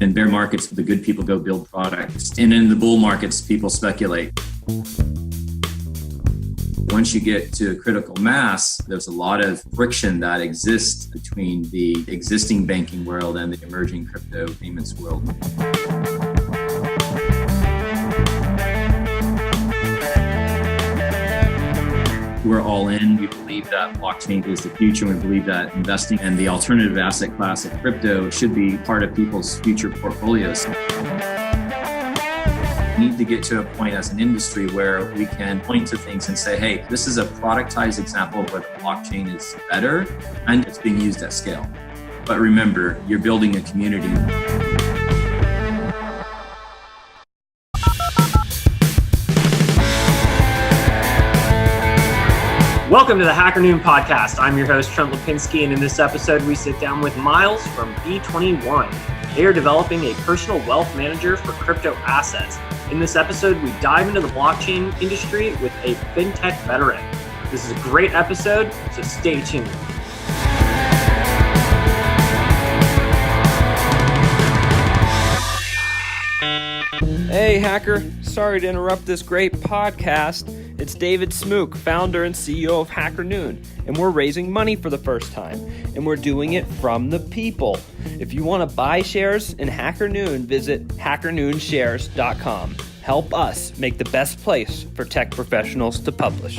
In bear markets, the good people go build products. And in the bull markets, people speculate. Once you get to a critical mass, there's a lot of friction that exists between the existing banking world and the emerging crypto payments world. We're all in. We believe that blockchain is the future. We believe that investing in the alternative asset class of crypto should be part of people's future portfolios. We need to get to a point as an industry where we can point to things and say, hey, this is a productized example of where the blockchain is better and it's being used at scale. But remember, you're building a community. Welcome to the Hacker Noon podcast. I'm your host, Trent Lapinski, and in this episode, we sit down with Miles from B21. They are developing a personal wealth manager for crypto assets. In this episode, we dive into the blockchain industry with a fintech veteran. This is a great episode, so stay tuned. Hey hacker, sorry to interrupt this great podcast. It's David Smook, founder and CEO of Hacker Noon, and we're raising money for the first time, and we're doing it from the people. If you want to buy shares in Hacker Noon, visit hackernoonshares.com. Help us make the best place for tech professionals to publish.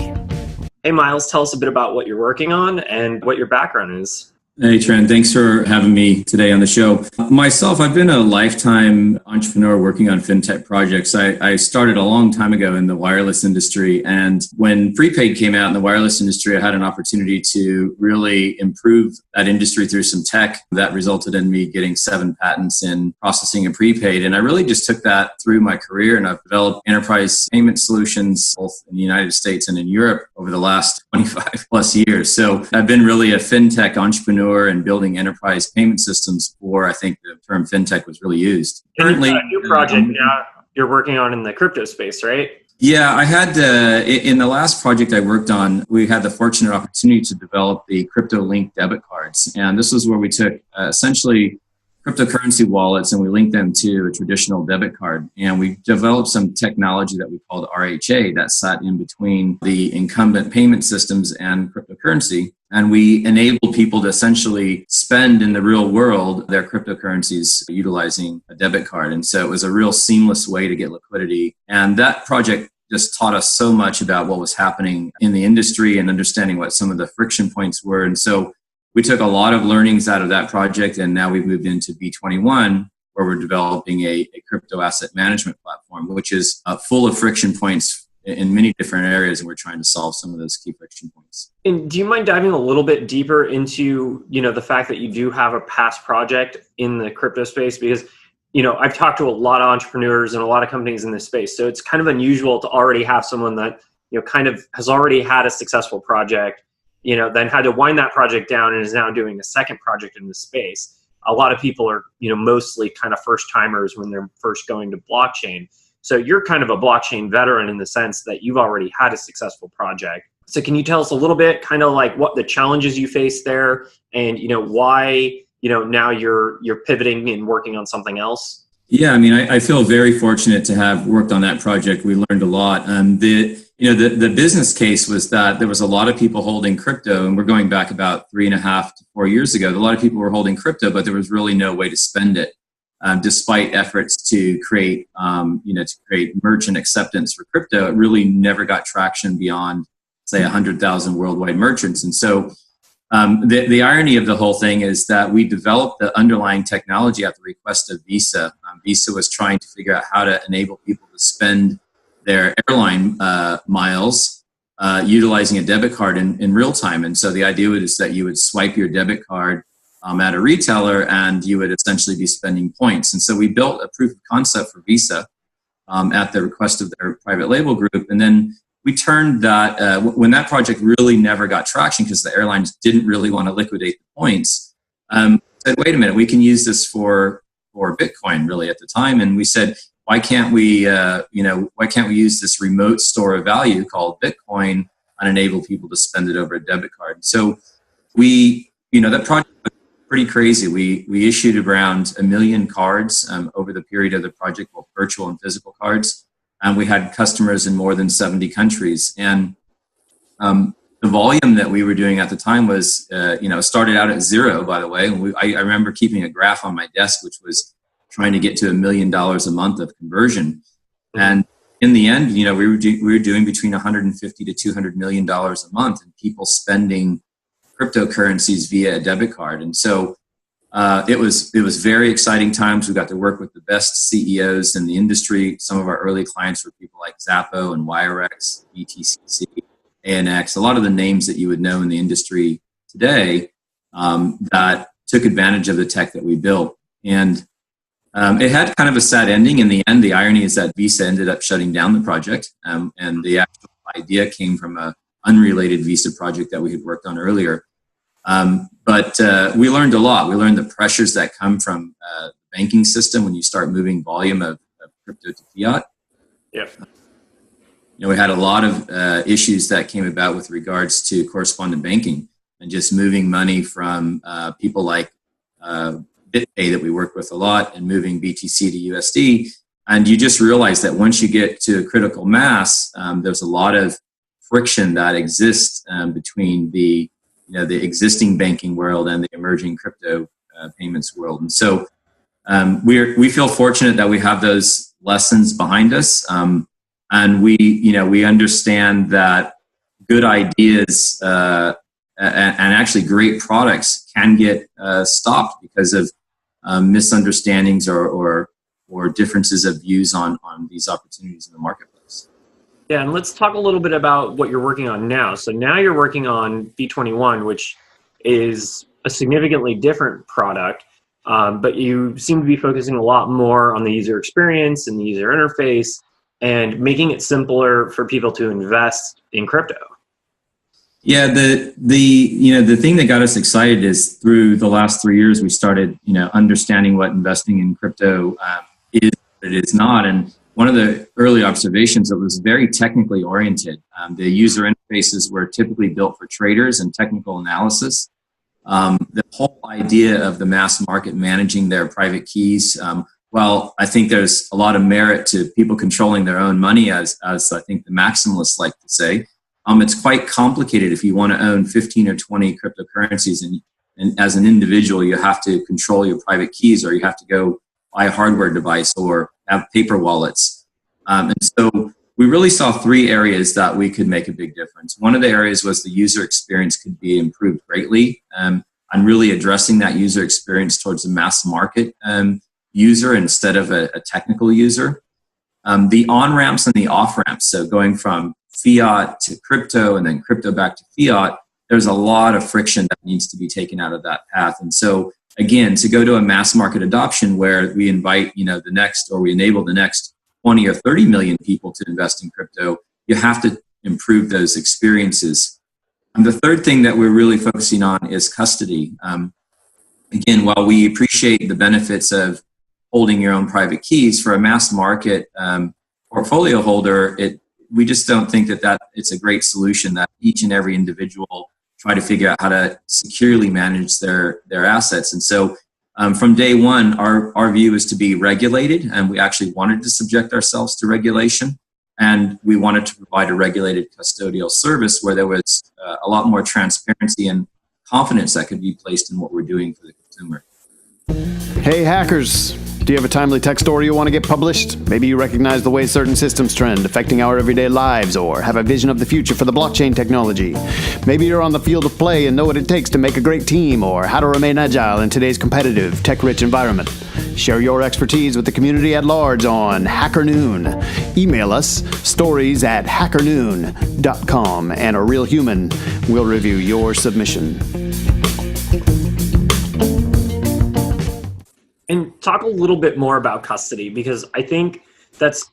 Hey Miles, tell us a bit about what you're working on and what your background is. Hey, Trent. Thanks for having me today on the show. Myself, I've been a lifetime entrepreneur working on fintech projects. I started a long time ago in the wireless industry. And when prepaid came out in the wireless industry, I had an opportunity to really improve that industry through some tech that resulted in me getting 7 patents in processing and prepaid. And I really just took that through my career, and I've developed enterprise payment solutions both in the United States and in Europe over the last 25 plus years. So I've been really a fintech entrepreneur and building enterprise payment systems for, I think the term fintech was really used. Currently, a new project now you're working on in the crypto space, right? Yeah, I had, in the last project I worked on, we had the fortunate opportunity to develop the crypto-linked debit cards. And this was where we took essentially cryptocurrency wallets and we linked them to a traditional debit card. And we developed some technology that we called RHA that sat in between the incumbent payment systems and cryptocurrency. And we enabled people to essentially spend in the real world their cryptocurrencies utilizing a debit card. And so it was a real seamless way to get liquidity. And that project just taught us so much about what was happening in the industry and understanding what some of the friction points were. And so we took a lot of learnings out of that project, and now we've moved into B21, where we're developing a crypto asset management platform, which is full of friction points in many different areas, and we're trying to solve some of those key friction points. And do you mind diving a little bit deeper into, the fact that you do have a past project in the crypto space? Because, I've talked to a lot of entrepreneurs and a lot of companies in this space, so it's kind of unusual to already have someone that, kind of has already had a successful project, then had to wind that project down and is now doing a second project in the space. A lot of people are, mostly kind of first timers when they're first going to blockchain. So you're kind of a blockchain veteran in the sense that you've already had a successful project. So can you tell us a little bit kind of like what the challenges you face there and, why, now you're pivoting and working on something else? Yeah, I mean, I feel very fortunate to have worked on that project. We learned a lot. The business case was that there was a lot of people holding crypto, and we're going back about 3.5 to 4 years ago. A lot of people were holding crypto, but there was really no way to spend it, despite efforts to create merchant acceptance for crypto. It really never got traction beyond, say, 100,000 worldwide merchants. And so the irony of the whole thing is that we developed the underlying technology at the request of Visa. Visa was trying to figure out how to enable people to spend their airline miles utilizing a debit card in real time. And so the idea was that you would swipe your debit card at a retailer and you would essentially be spending points. And so we built a proof of concept for Visa at the request of their private label group. And then we turned that, when that project really never got traction because the airlines didn't really want to liquidate the points, said, wait a minute, we can use this for Bitcoin really at the time. And we said, why can't we use this remote store of value called Bitcoin and enable people to spend it over a debit card? So that project was pretty crazy. We issued around 1 million cards over the period of the project, both virtual and physical cards. And we had customers in more than 70 countries. And the volume that we were doing at the time was, started out at zero, by the way. And I remember keeping a graph on my desk, which was trying to get to $1 million a month of conversion. And in the end, we were doing between 150 to $200 million a month, and people spending cryptocurrencies via a debit card. And so it was very exciting times. We got to work with the best CEOs in the industry. Some of our early clients were people like Zappo and WireX, BTCC, ANX, a lot of the names that you would know in the industry today that took advantage of the tech that we built. And it had kind of a sad ending in the end. The irony is that Visa ended up shutting down the project, and the actual idea came from an unrelated Visa project that we had worked on earlier. But we learned a lot. We learned the pressures that come from the banking system when you start moving volume of crypto to fiat. Yep. We had a lot of issues that came about with regards to correspondent banking and just moving money from people like BitPay that we work with a lot and moving BTC to USD. And you just realize that once you get to critical mass, there's a lot of friction that exists between the existing banking world and the emerging crypto payments world. And so we feel fortunate that we have those lessons behind us. And we understand that good ideas and actually great products can get stopped because of misunderstandings or differences of views on these opportunities in the marketplace. Yeah, and let's talk a little bit about what you're working on now. So now you're working on B21, which is a significantly different product, but you seem to be focusing a lot more on the user experience and the user interface and making it simpler for people to invest in crypto. Yeah, the thing that got us excited is through the last 3 years we started understanding what investing in crypto is, what it is not, and one of the early observations, it was very technically oriented. The user interfaces were typically built for traders and technical analysis. The whole idea of the mass market managing their private keys, well, I think there's a lot of merit to people controlling their own money, as I think the maximalists like to say. It's quite complicated if you want to own 15 or 20 cryptocurrencies, and as an individual, you have to control your private keys, or you have to go buy a hardware device or have paper wallets. And so we really saw 3 areas that we could make a big difference. One of the areas was the user experience could be improved greatly, and really addressing that user experience towards the mass market user instead of a technical user. The on-ramps and the off-ramps, so going from fiat to crypto and then crypto back to fiat, there's a lot of friction that needs to be taken out of that path. And so again, to go to a mass market adoption where we invite, the next, or we enable the next 20 or 30 million people to invest in crypto, you have to improve those experiences. And the third thing that we're really focusing on is custody. Again, while we appreciate the benefits of holding your own private keys, for a mass market portfolio holder, we just don't think that it's a great solution that each and every individual try to figure out how to securely manage their assets. And so from day one, our view is to be regulated, and we actually wanted to subject ourselves to regulation. And we wanted to provide a regulated custodial service where there was a lot more transparency and confidence that could be placed in what we're doing for the consumer. Hey hackers, do you have a timely tech story you want to get published? Maybe you recognize the way certain systems trend affecting our everyday lives, or have a vision of the future for the blockchain technology. Maybe you're on the field of play and know what it takes to make a great team, or how to remain agile in today's competitive, tech-rich environment. Share your expertise with the community at large on Hacker Noon. Email us stories@hackernoon.com, and a real human will review your submission. And talk a little bit more about custody, because I think that's,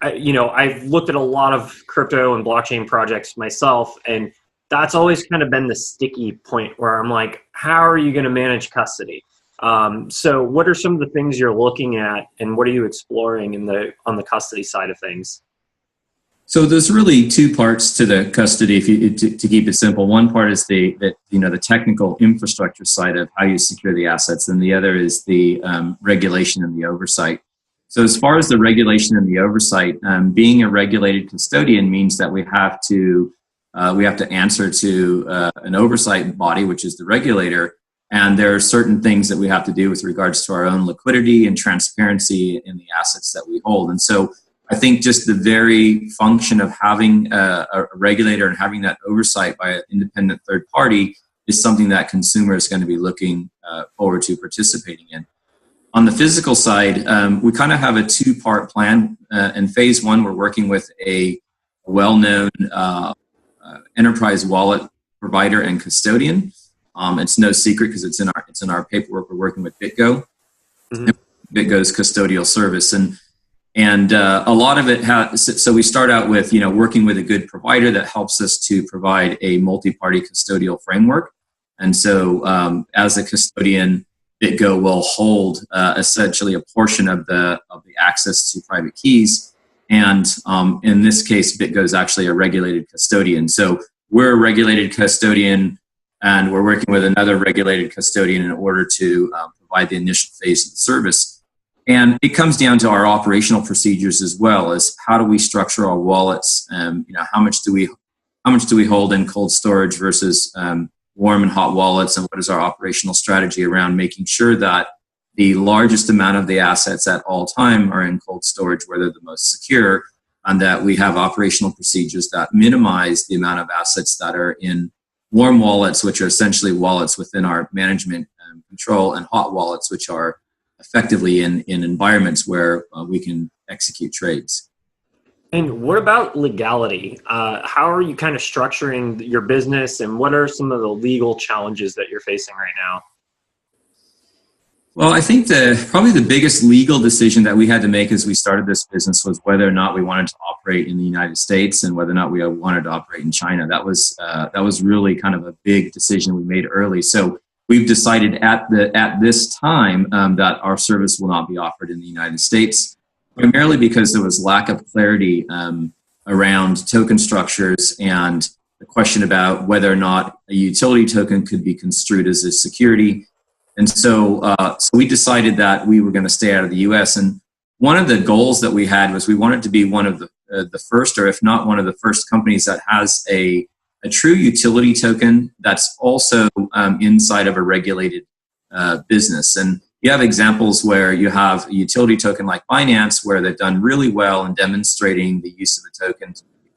I've looked at a lot of crypto and blockchain projects myself, and that's always kind of been the sticky point where I'm like, how are you going to manage custody? So what are some of the things you're looking at, and what are you exploring on the custody side of things? So there's really two parts to the custody. If you to keep it simple, one part is the technical infrastructure side of how you secure the assets, and the other is the regulation and the oversight. So as far as the regulation and the oversight, being a regulated custodian means that we have to answer to an oversight body, which is the regulator, and there are certain things that we have to do with regards to our own liquidity and transparency in the assets that we hold. And so I think just the very function of having a regulator and having that oversight by an independent third party is something that consumers are going to be looking forward to participating in. On the physical side, we kind of have a two-part plan. In phase one, we're working with a well-known enterprise wallet provider and custodian. It's no secret because it's in our paperwork. We're working with BitGo, BitGo's custodial service, and a lot of it so we start out with working with a good provider that helps us to provide a multi-party custodial framework. And so as a custodian, BitGo will hold essentially a portion of the access to private keys, and in this case, BitGo is actually a regulated custodian. So we're a regulated custodian, and we're working with another regulated custodian in order to provide the initial phase of the service. And it comes down to our operational procedures as well as how do we structure our wallets. How much do we hold in cold storage versus warm and hot wallets, and what is our operational strategy around making sure that the largest amount of the assets at all time are in cold storage where they're the most secure, and that we have operational procedures that minimize the amount of assets that are in warm wallets, which are essentially wallets within our management control, and hot wallets, which are effectively in environments where we can execute trades. And what about legality? How are you kind of structuring your business, and what are some of the legal challenges that you're facing right now? Well, I think probably the biggest legal decision that we had to make as we started this business was whether or not we wanted to operate in the United States and whether or not we wanted to operate in China. That was really kind of a big decision we made early. So we've decided at this time that our service will not be offered in the United States, primarily because there was lack of clarity around token structures and the question about whether or not a utility token could be construed as a security. And so we decided that we were going to stay out of the U.S. And one of the goals that we had was we wanted to be one of the first, or if not one of the first companies that has a true utility token that's also inside of a regulated business. And you have examples where you have a utility token like Binance, where they've done really well in demonstrating the use of a token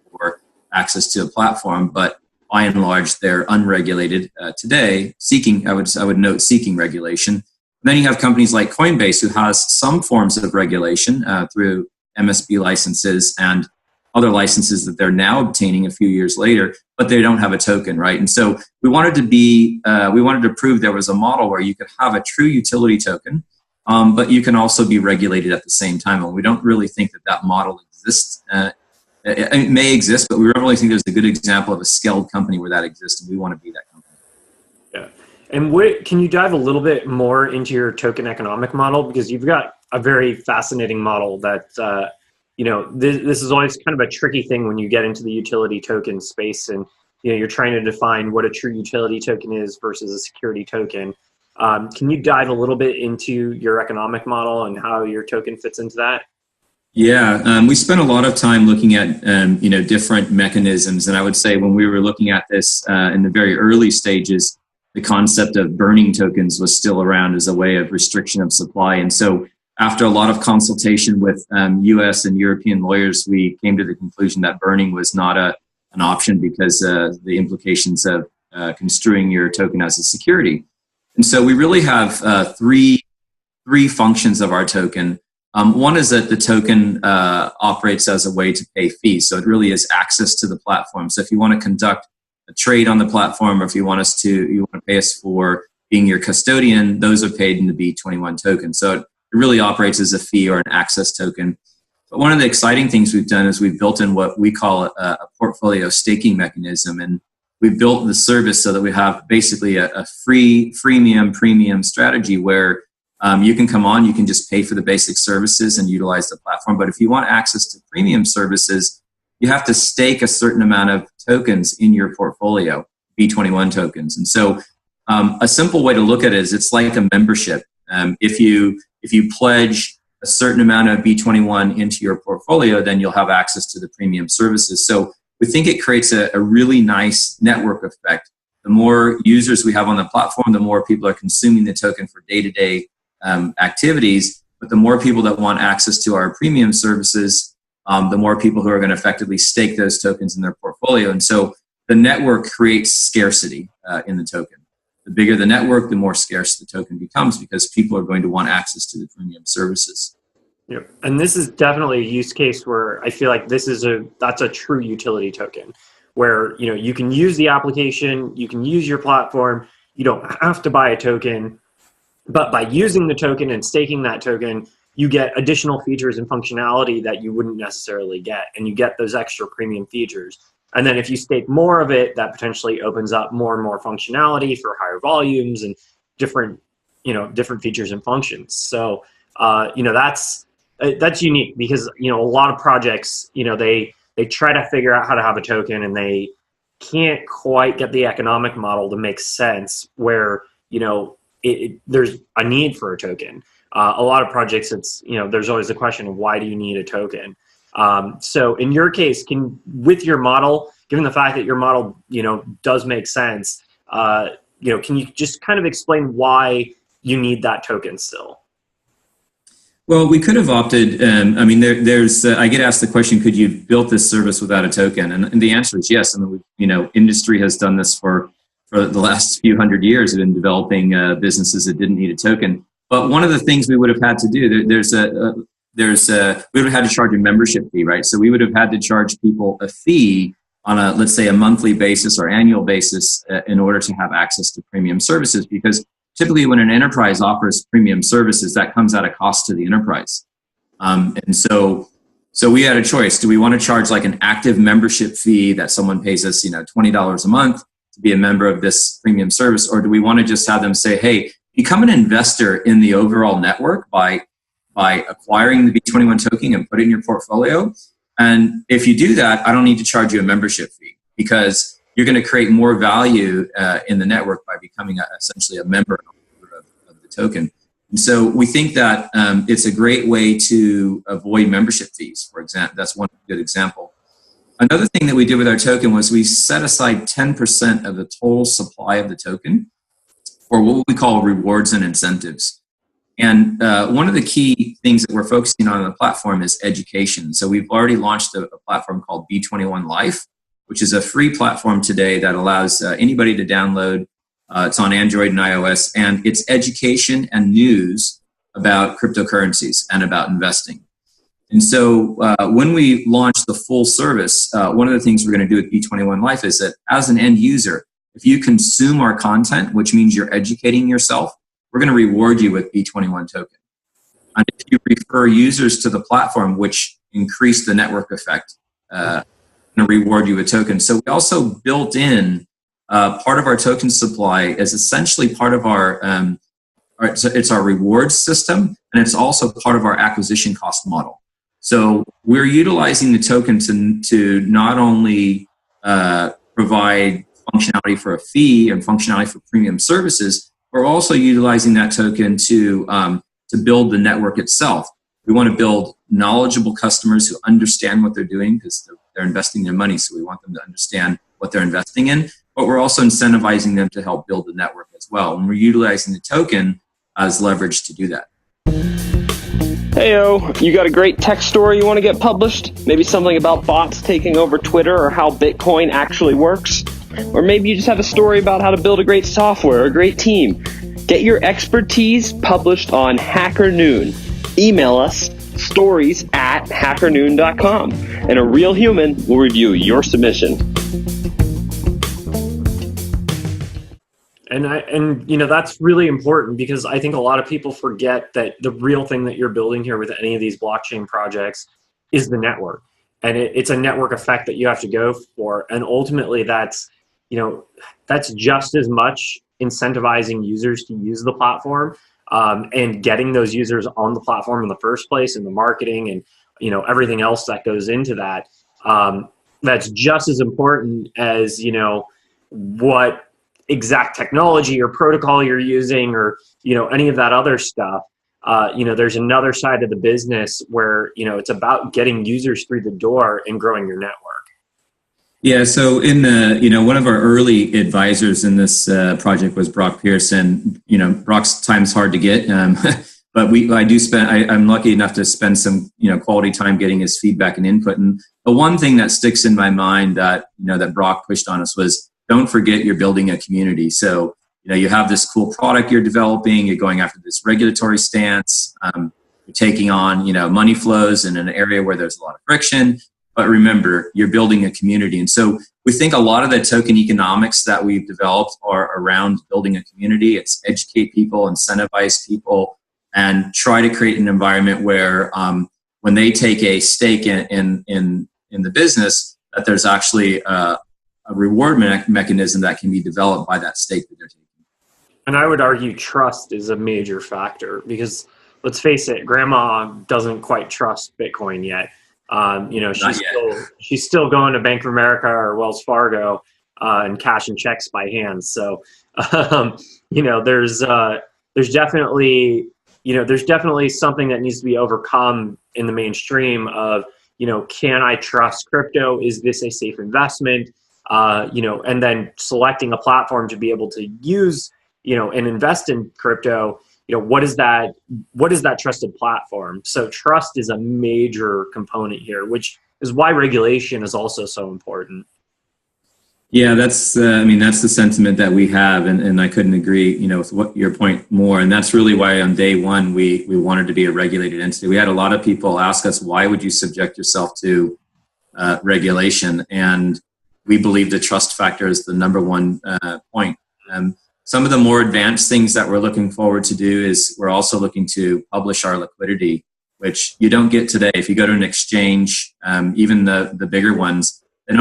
for access to a platform, but by and large, they're unregulated today, I would note seeking regulation. And then you have companies like Coinbase, who has some forms of regulation through MSB licenses and other licenses that they're now obtaining a few years later, but they don't have a token, right? And so we wanted to prove there was a model where you could have a true utility token, but you can also be regulated at the same time. And we don't really think that model exists. It may exist, but we don't really think there's a good example of a scaled company where that exists, and we want to be that company. Yeah. And can you dive a little bit more into your token economic model? Because you've got a very fascinating model that, this is always kind of a tricky thing when you get into the utility token space, and you're trying to define what a true utility token is versus a security token. Can you dive a little bit into your economic model and how your token fits into that? Yeah, we spent a lot of time looking at different mechanisms, and I would say when we were looking at this in the very early stages, the concept of burning tokens was still around as a way of restriction of supply. And so after a lot of consultation with US and European lawyers, we came to the conclusion that burning was not an option because the implications of construing your token as a security. And so we really have three functions of our token. One is that the token operates as a way to pay fees. So it really is access to the platform. So if you want to conduct a trade on the platform, or if you want to pay us for being your custodian, those are paid in the B21 token. So it really operates as a fee or an access token. But one of the exciting things we've done is we've built in what we call a portfolio staking mechanism. And we've built the service so that we have basically a freemium premium strategy where you can come on, you can just pay for the basic services and utilize the platform. But if you want access to premium services, you have to stake a certain amount of tokens in your portfolio, B21 tokens. And so a simple way to look at it is it's like a membership. If you pledge a certain amount of B21 into your portfolio, then you'll have access to the premium services. So we think it creates a really nice network effect. The more users we have on the platform, the more people are consuming the token for day-to-day activities. But the more people that want access to our premium services, the more people who are going to effectively stake those tokens in their portfolio. And so the network creates scarcity in the token. The bigger the network, the more scarce the token becomes because people are going to want access to the premium services. Yep. And this is definitely a use case where I feel like that's a true utility token where, you can use the application, you can use your platform, you don't have to buy a token, but by using the token and staking that token, you get additional features and functionality that you wouldn't necessarily get, and you get those extra premium features. And then if you stake more of it, that potentially opens up more and more functionality for higher volumes and different features and functions. So, that's unique because, a lot of projects, they try to figure out how to have a token and they can't quite get the economic model to make sense where, there's a need for a token. A lot of projects, there's always the question of why do you need a token? So in your case, with your model, given the fact that your model, does make sense, can you just kind of explain why you need that token still? Well, we could have opted. I get asked the question: could you have built this service without a token? And the answer is yes. Industry has done this for the last few hundred years in developing businesses that didn't need a token. But one of the things we would have had to do, we would have had to charge a membership fee, right? So we would have had to charge people a fee on let's say a monthly basis or annual basis in order to have access to premium services, because typically when an enterprise offers premium services, that comes at a cost to the enterprise. And so we had a choice. Do we want to charge like an active membership fee that someone pays us, $20 a month to be a member of this premium service? Or do we want to just have them say, hey, become an investor in the overall network by acquiring the B21 token and put it in your portfolio? And if you do that, I don't need to charge you a membership fee because you're going to create more value in the network by becoming essentially a member of the token. And so we think that it's a great way to avoid membership fees, for example. That's one good example. Another thing that we did with our token was we set aside 10% of the total supply of the token for what we call rewards and incentives. And one of the key things that we're focusing on the platform is education. So we've already launched a platform called B21 Life, which is a free platform today that allows anybody to download. It's on Android and iOS, and it's education and news about cryptocurrencies and about investing. And so when we launch the full service, one of the things we're going to do with B21 Life is that as an end user, if you consume our content, which means you're educating yourself, we're going to reward you with B21 token. And if you refer users to the platform, which increase the network effect, going to reward you a token. So we also built in part of our token supply is essentially part of it's our rewards system, and it's also part of our acquisition cost model. So we're utilizing the token to not only provide functionality for a fee and functionality for premium services, we're also utilizing that token to build the network itself. We want to build knowledgeable customers who understand what they're doing because they're investing their money. So we want them to understand what they're investing in, but we're also incentivizing them to help build the network as well. And we're utilizing the token as leverage to do that. Heyo, you got a great tech story you want to get published? Maybe something about bots taking over Twitter or how Bitcoin actually works? Or maybe you just have a story about how to build a great software or a great team. Get your expertise published on Hacker Noon. Email us stories@hackernoon.com and a real human will review your submission. And that's really important because I think a lot of people forget that the real thing that you're building here with any of these blockchain projects is the network. And it's a network effect that you have to go for. And ultimately that's just as much incentivizing users to use the platform and getting those users on the platform in the first place and the marketing and everything else that goes into that. that's just as important as, what exact technology or protocol you're using, or, any of that other stuff. There's another side of the business where, it's about getting users through the door and growing your network. Yeah, so in one of our early advisors in this project was Brock Pearson. Brock's time's hard to get, but I'm lucky enough to spend some, quality time getting his feedback and input. And the one thing that sticks in my mind that, that Brock pushed on us was, don't forget you're building a community. So, you have this cool product you're developing, you're going after this regulatory stance, you're taking on, money flows in an area where there's a lot of friction. But remember, you're building a community. And so we think a lot of the token economics that we've developed are around building a community. It's educate people, incentivize people, and try to create an environment where when they take a stake in the business, that there's actually a reward mechanism that can be developed by that stake that they're taking. And I would argue trust is a major factor, because let's face it, grandma doesn't quite trust Bitcoin yet. She's still going to Bank of America or Wells Fargo and cashing checks by hand. So, there's definitely something that needs to be overcome in the mainstream of, can I trust crypto? Is this a safe investment? And then selecting a platform to be able to use, and invest in crypto. What is that trusted platform? So trust is a major component here, which is why regulation is also so important. Yeah, that's the sentiment that we have, and I couldn't agree, with what your point more. And that's really why on day one we wanted to be a regulated entity. We had a lot of people ask us, why would you subject yourself to regulation? And we believe the trust factor is the number one point. Some of the more advanced things that we're looking forward to do is we're also looking to publish our liquidity, which you don't get today. If you go to an exchange, even the bigger ones, they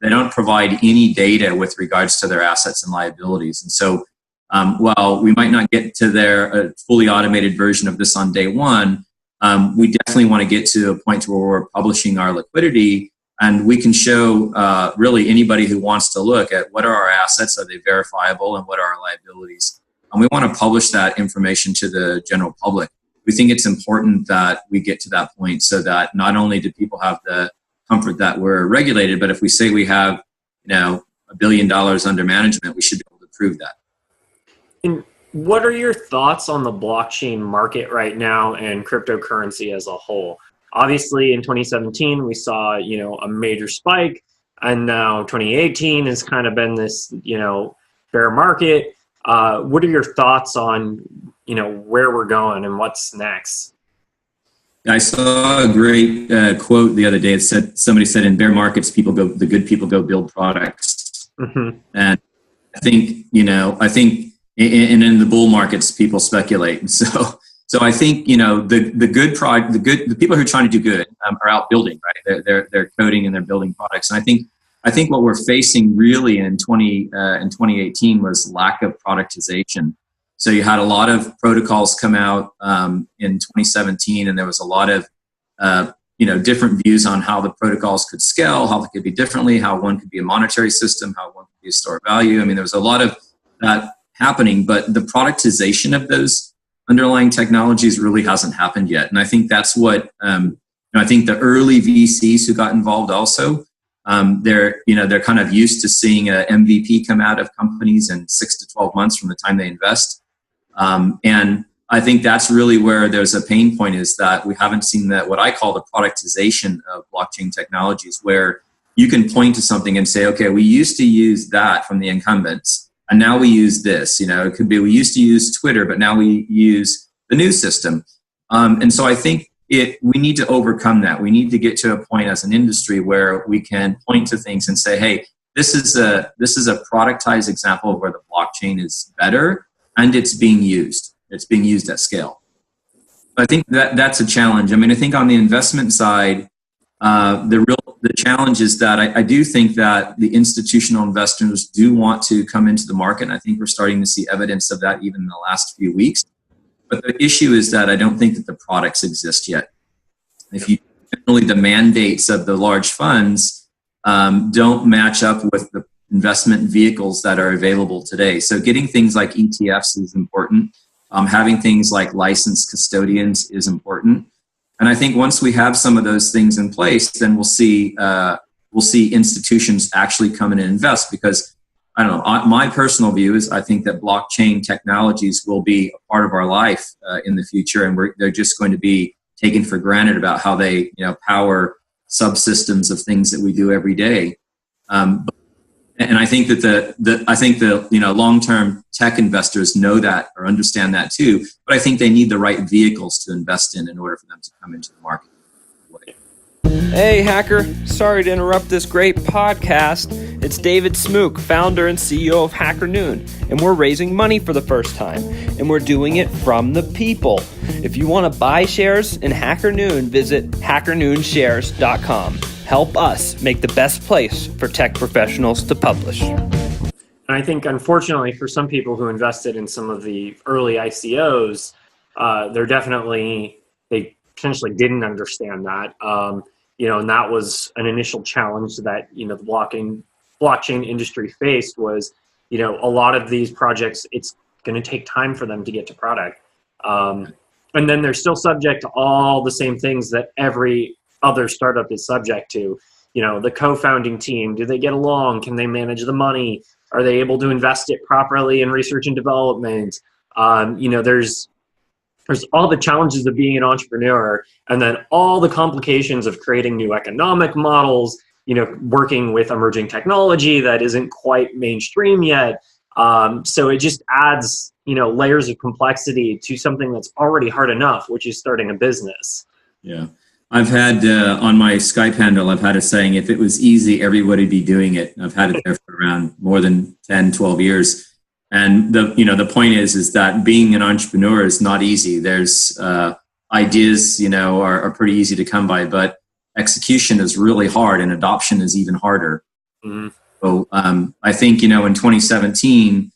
don't provide any data with regards to their assets and liabilities. And so while we might not get to their fully automated version of this on day one, we definitely want to get to a point where we're publishing our liquidity. And we can show really anybody who wants to look at what are our assets, are they verifiable, and what are our liabilities. And we want to publish that information to the general public. We think it's important that we get to that point so that not only do people have the comfort that we're regulated, but if we say we have, $1 billion under management, we should be able to prove that. And what are your thoughts on the blockchain market right now and cryptocurrency as a whole? Obviously, in 2017, we saw, a major spike, and now 2018 has kind of been this, bear market. What are your thoughts on, where we're going and what's next? I saw a great quote the other day. Somebody said, in bear markets, the good people go build products. Mm-hmm. And I think, and in the bull markets, people speculate. And so I think, the people who are trying to do good are out building, right? They're coding and they're building products. And I think what we're facing really in 2018 was lack of productization. So you had a lot of protocols come out in 2017, and there was a lot of different views on how the protocols could scale, how they could be differently, how one could be a monetary system, how one could be a store of value. I mean, there was a lot of that happening, but the productization of those underlying technologies really hasn't happened yet. And I think that's what I think the early VCs who got involved also, they're kind of used to seeing a MVP come out of companies in 6 to 12 months from the time they invest. And I think that's really where there's a pain point, is that we haven't seen that, what I call the productization of blockchain technologies, where you can point to something and say, okay, we used to use that from the incumbents, and now we use this. It could be we used to use Twitter, but now we use the new system. And so I think we need to overcome that. We need to get to a point as an industry where we can point to things and say, hey, this is a productized example of where the blockchain is better and it's being used. It's being used at scale. I think that's a challenge. I mean, I think on the investment side, the challenge is that I do think that the institutional investors do want to come into the market. And I think we're starting to see evidence of that even in the last few weeks. But the issue is that I don't think that the products exist yet. If you generally the mandates of the large funds don't match up with the investment vehicles that are available today. So getting things like ETFs is important. Having things like licensed custodians is important. And I think once we have some of those things in place, then we'll see institutions actually come in and invest, because I don't know, my personal view is I think that blockchain technologies will be a part of our life in the future, and they're just going to be taken for granted about how they power subsystems of things that we do every day. And I think that the long-term tech investors know that or understand that too, but I think they need the right vehicles to invest in order for them to come into the market. Hey, hacker. Sorry to interrupt this great podcast. It's David Smook, founder and CEO of Hacker Noon, and we're raising money for the first time, and we're doing it from the people. If you want to buy shares in Hacker Noon, visit hackernoonshares.com. Help us make the best place for tech professionals to publish. And I think, unfortunately, for some people who invested in some of the early ICOs, they potentially didn't understand that. And that was an initial challenge that, the blockchain industry faced was, a lot of these projects, it's going to take time for them to get to product. And then they're still subject to all the same things that every other startup is subject to. The co-founding team, do they get along? Can they manage the money? Are they able to invest it properly in research and development? There's all the challenges of being an entrepreneur, and then all the complications of creating new economic models, working with emerging technology that isn't quite mainstream yet. So it just adds, layers of complexity to something that's already hard enough, which is starting a business. Yeah. I've had, on my Skype handle, I've had a saying, if it was easy, everybody would be doing it. And I've had it there for around more than 10, 12 years. And the point is that being an entrepreneur is not easy. There's ideas, are pretty easy to come by, but execution is really hard, and adoption is even harder. Mm-hmm. So I think, in 2017,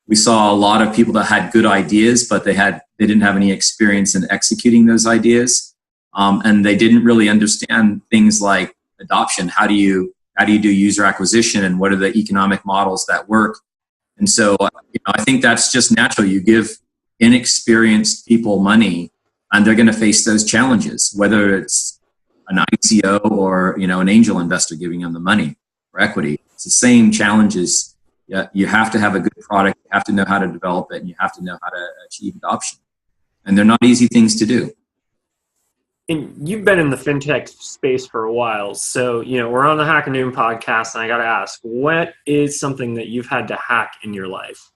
we saw a lot of people that had good ideas, but they didn't have any experience in executing those ideas. And they didn't really understand things like adoption. How do you do user acquisition, and what are the economic models that work? And so I think that's just natural. You give inexperienced people money, and they're going to face those challenges, whether it's an ICO or an angel investor giving them the money for equity. It's the same challenges. You have to have a good product, you have to know how to develop it, and you have to know how to achieve adoption. And they're not easy things to do. And you've been in the fintech space for a while. So, we're on the Hacker Noon podcast, and I got to ask, what is something that you've had to hack in your life?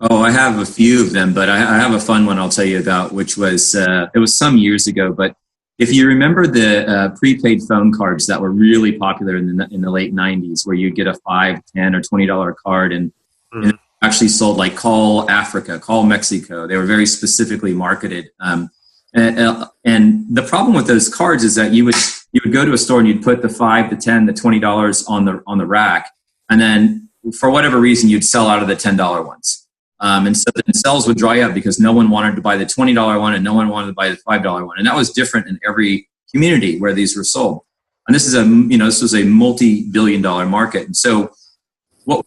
Oh, I have a few of them, but I have a fun one I'll tell you about, which was, it was some years ago, but if you remember the prepaid phone cards that were really popular in the late 90s, where you'd get a $5, $10, or $20 card, and it actually sold like Call Africa, Call Mexico. They were very specifically marketed. And the problem with those cards is that you would go to a store and you'd put the $5, the $10, the $20 on the rack, and then for whatever reason you'd sell out of the $10 ones. And so then sales would dry up because no one wanted to buy the $20 one and no one wanted to buy the $5 one, and that was different in every community where these were sold. And this was a multi-billion-dollar market. And so what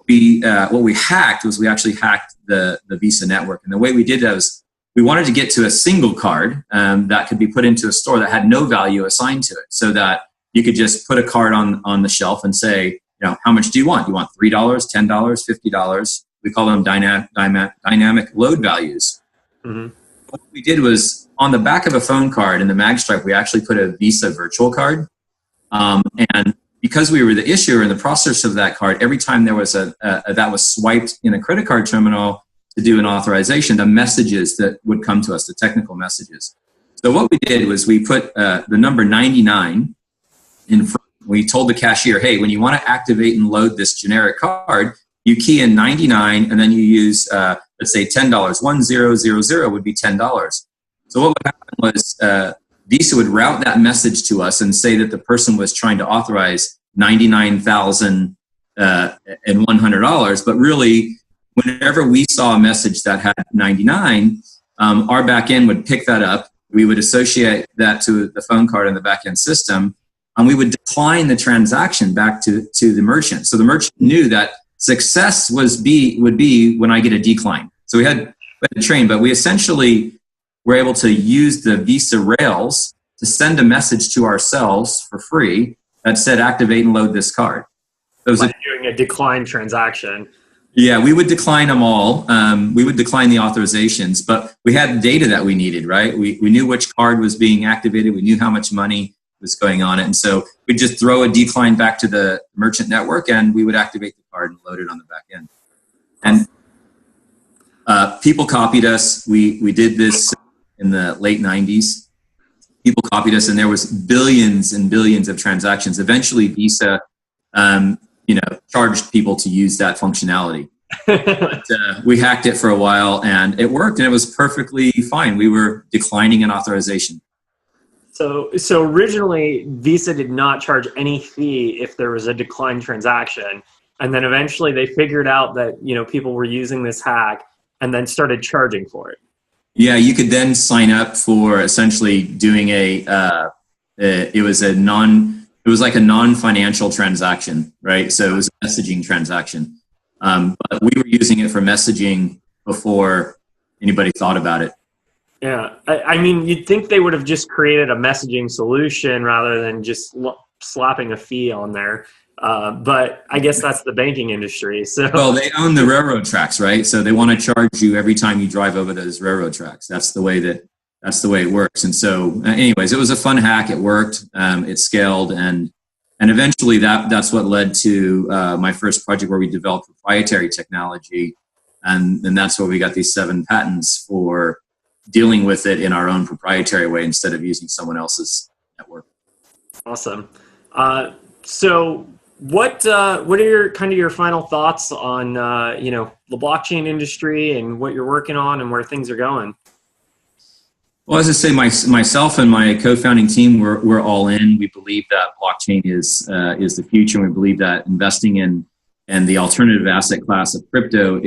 we hacked was we actually hacked the Visa network, and the way we did that was, we wanted to get to a single card that could be put into a store that had no value assigned to it, so that you could just put a card on the shelf and say, how much do you want? You want $3, $10, $50? We call them dynamic load values. Mm-hmm. What we did was, on the back of a phone card in the mag stripe, we actually put a Visa virtual card. And because we were the issuer and the processor of that card, every time there was that was swiped in a credit card terminal to do an authorization, the messages that would come to us, the technical messages. So what we did was we put the number 99 in front. We told the cashier, hey, when you want to activate and load this generic card, you key in 99 and then you use, let's say $10. 1000 would be $10. So what would happen was Visa would route that message to us and say that the person was trying to authorize $99,100, but really, whenever we saw a message that had 99, our back end would pick that up. We would associate that to the phone card in the back end system, we would decline the transaction back to the merchant. So the merchant knew that success would be when I get a decline. So we had a train, but we essentially were able to use the Visa rails to send a message to ourselves for free that said, activate and load this card. It was doing a decline transaction. Yeah, we would decline them all. We would decline the authorizations, but we had data that we needed, right? We knew which card was being activated. We knew how much money was going on it. And so we'd just throw a decline back to the merchant network and we would activate the card and load it on the back end. And people copied us. We did this in the late 90s. People copied us and there was billions and billions of transactions. Eventually Visa, charged people to use that functionality. But, we hacked it for a while and it worked and it was perfectly fine. We were declining an authorization. So originally Visa did not charge any fee if there was a declined transaction. And then eventually they figured out that, people were using this hack and then started charging for it. Yeah, you could then sign up for essentially doing it was like a non-financial transaction, right? So it was a messaging transaction. But we were using it for messaging before anybody thought about it. Yeah. I mean, you'd think they would have just created a messaging solution rather than just slapping a fee on there. But I guess that's the banking industry. So well, they own the railroad tracks, right? So they want to charge you every time you drive over those railroad tracks. That's the way it works. And so anyways, it was a fun hack. It worked. It scaled. And eventually that's what led to my first project where we developed proprietary technology. And that's where we got these 7 patents for dealing with it in our own proprietary way instead of using someone else's network. Awesome. So what are your final thoughts on, the blockchain industry and what you're working on and where things are going? Well, as I say, myself and my co-founding team, we're all in. We believe that blockchain is the future. And we believe that investing in the alternative asset class of crypto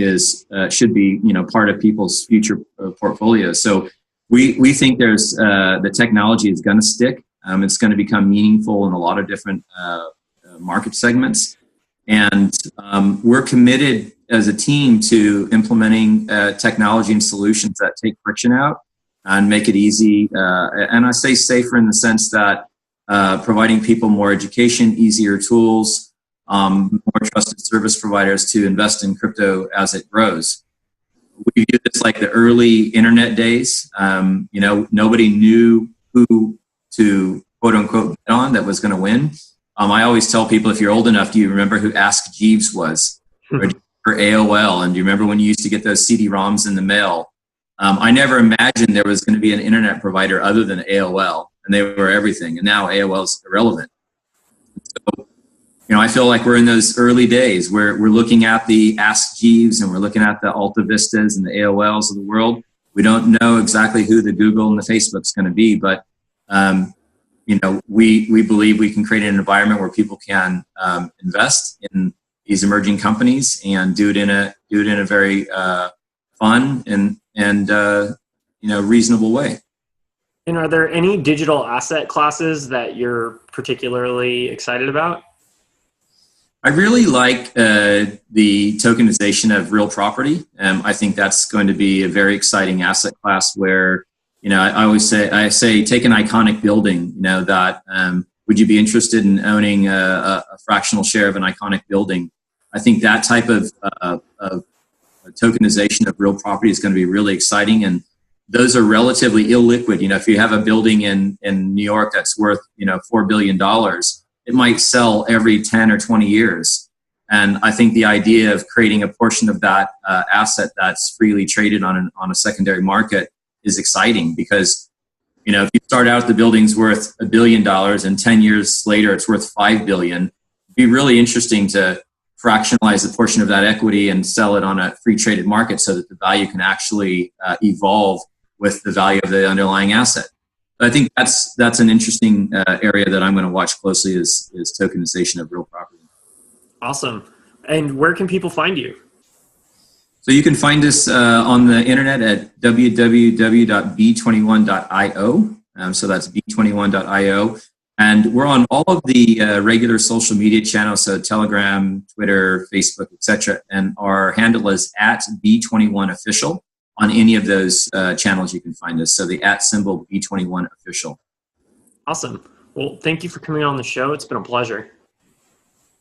should be part of people's future portfolios. So we think there's the technology is going to stick. It's going to become meaningful in a lot of different market segments, and we're committed as a team to implementing technology and solutions that take friction out and make it easy. And I say safer in the sense that providing people more education, easier tools, more trusted service providers to invest in crypto as it grows. We view this like the early internet days. Nobody knew who to quote unquote bet on that was going to win. I always tell people, if you're old enough, do you remember who Ask Jeeves was? Or do you remember AOL? And do you remember when you used to get those CD-ROMs in the mail? I never imagined there was going to be an internet provider other than AOL, and they were everything. And now AOL is irrelevant. So, I feel like we're in those early days where we're looking at the Ask Jeeves and we're looking at the Alta Vistas and the AOLs of the world. We don't know exactly who the Google and the Facebook's going to be, but we believe we can create an environment where people can invest in these emerging companies and do it in a very fun and reasonable way. And are there any digital asset classes that you're particularly excited about? I really like the tokenization of real property. I think that's going to be a very exciting asset class where, I say take an iconic building, that would you be interested in owning a fractional share of an iconic building? I think that type of tokenization of real property is going to be really exciting. And those are relatively illiquid. If you have a building in New York that's worth, $4 billion, it might sell every 10 or 20 years. And I think the idea of creating a portion of that asset that's freely traded on a secondary market is exciting because, if you start out the building's worth $1 billion and 10 years later it's worth $5 billion, it'd be really interesting to fractionalize a portion of that equity and sell it on a free traded market so that the value can actually evolve with the value of the underlying asset. I think that's an interesting area that I'm going to watch closely is tokenization of real property. Awesome. And where can people find you? So you can find us on the internet at www.b21.io. So that's b21.io. And we're on all of the regular social media channels, so Telegram, Twitter, Facebook, etc. And our handle is at B21 Official. On any of those channels, you can find us. So the @ symbol B21 Official. Awesome. Well, thank you for coming on the show. It's been a pleasure.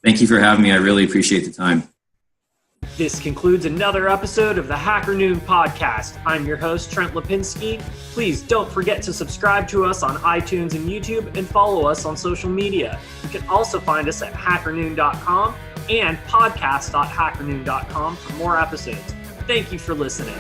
Thank you for having me. I really appreciate the time. This concludes another episode of the Hacker Noon podcast. I'm your host, Trent Lapinski. Please don't forget to subscribe to us on iTunes and YouTube and follow us on social media. You can also find us at hackernoon.com and podcast.hackernoon.com for more episodes. Thank you for listening.